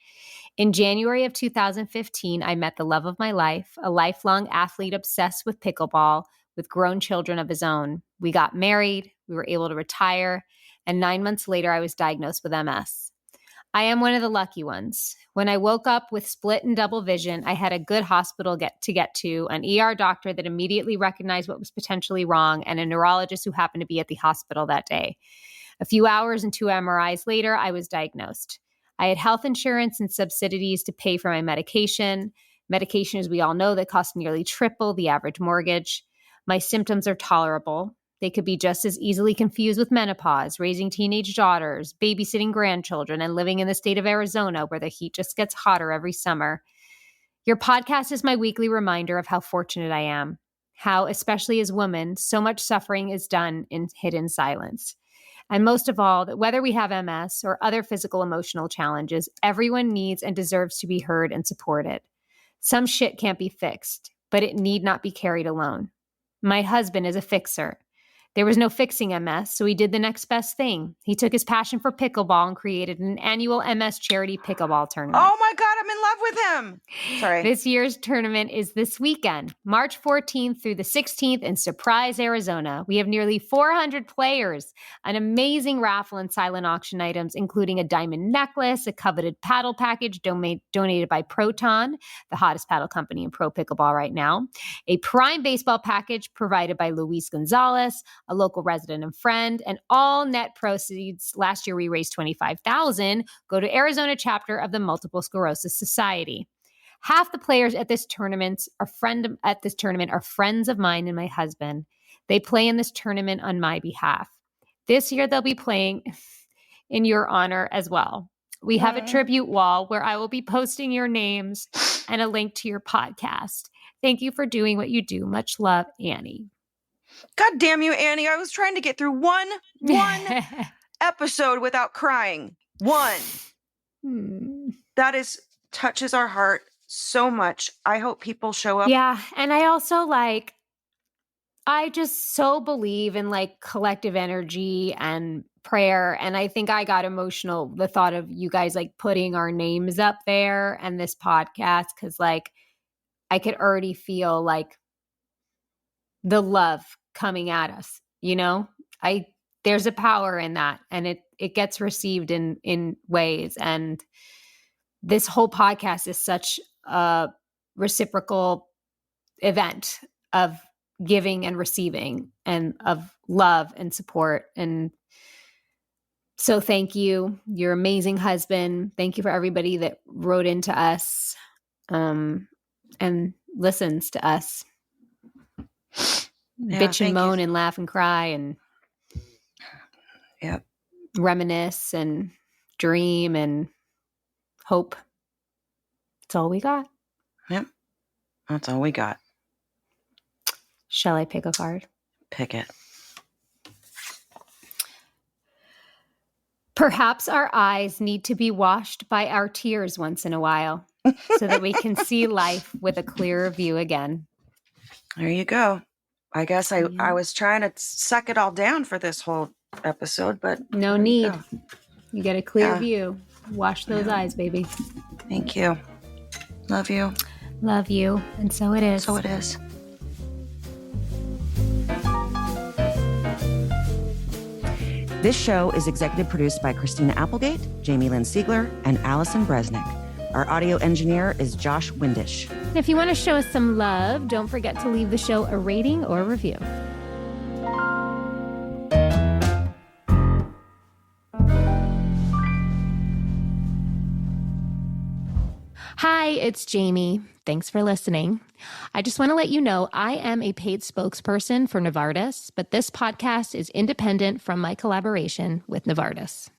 In January of 2015, I met the love of my life, a lifelong athlete obsessed with pickleball with grown children of his own. We got married, we were able to retire, and 9 months later, I was diagnosed with MS. I am one of the lucky ones. When I woke up with split and double vision, I had a good hospital to get to, an ER doctor that immediately recognized what was potentially wrong, and a neurologist who happened to be at the hospital that day. A few hours and 2 MRIs later, I was diagnosed. I had health insurance and subsidies to pay for my medication. Medication, as we all know, that costs nearly triple the average mortgage. My symptoms are tolerable. They could be just as easily confused with menopause, raising teenage daughters, babysitting grandchildren, and living in the state of Arizona where the heat just gets hotter every summer. Your podcast is my weekly reminder of how fortunate I am, how, especially as women, so much suffering is done in hidden silence. And most of all, that whether we have MS or other physical emotional challenges, everyone needs and deserves to be heard and supported. Some shit can't be fixed, but it need not be carried alone. My husband is a fixer. There was no fixing MS, so he did the next best thing. He took his passion for pickleball and created an annual MS charity pickleball tournament. Oh my God, I'm in love with him. Sorry. This year's tournament is this weekend, March 14th through the 16th in Surprise, Arizona. We have nearly 400 players, an amazing raffle and silent auction items, including a diamond necklace, a coveted paddle package donated by Proton, the hottest paddle company in pro pickleball right now, a prime baseball package provided by Luis Gonzalez, a local resident and friend, and all net proceeds. Last year we raised $25,000, go to Arizona chapter of the Multiple Sclerosis Society. Half the players at this tournament are friends of mine and my husband. They play in this tournament on my behalf. This year they'll be playing in your honor as well. We have a tribute wall where I will be posting your names and a link to your podcast. Thank you for doing what you do. Much love, Annie. God damn you, Annie. I was trying to get through one episode without crying. One. That touches our heart so much. I hope people show up. Yeah. And I also I just so believe in collective energy and prayer. And I think I got emotional, the thought of you guys putting our names up there and this podcast. Cause I could already feel the love coming at us, there's a power in that, and it gets received in ways. And this whole podcast is such a reciprocal event of giving and receiving and of love and support. And so thank you. You're an amazing husband. Thank you for everybody that wrote into us and listens to us. Bitch and moan and laugh and cry and reminisce and dream and hope. That's all we got. Yep. That's all we got. Shall I pick a card? Pick it. Perhaps our eyes need to be washed by our tears once in a while so that we can see life with a clearer view again. There you go. I guess I was trying to suck it all down for this whole episode, but no need. You get a clear view. Wash those eyes, baby. Thank you. Love you. Love you. And so it is. So it is. This show is executive produced by Christina Applegate, Jamie-Lynn Sigler, and Allison Bresnick. Our audio engineer is Josh Windisch. If you want to show us some love, don't forget to leave the show a rating or review. Hi, it's Jamie. Thanks for listening. I just want to let you know I am a paid spokesperson for Novartis, but this podcast is independent from my collaboration with Novartis.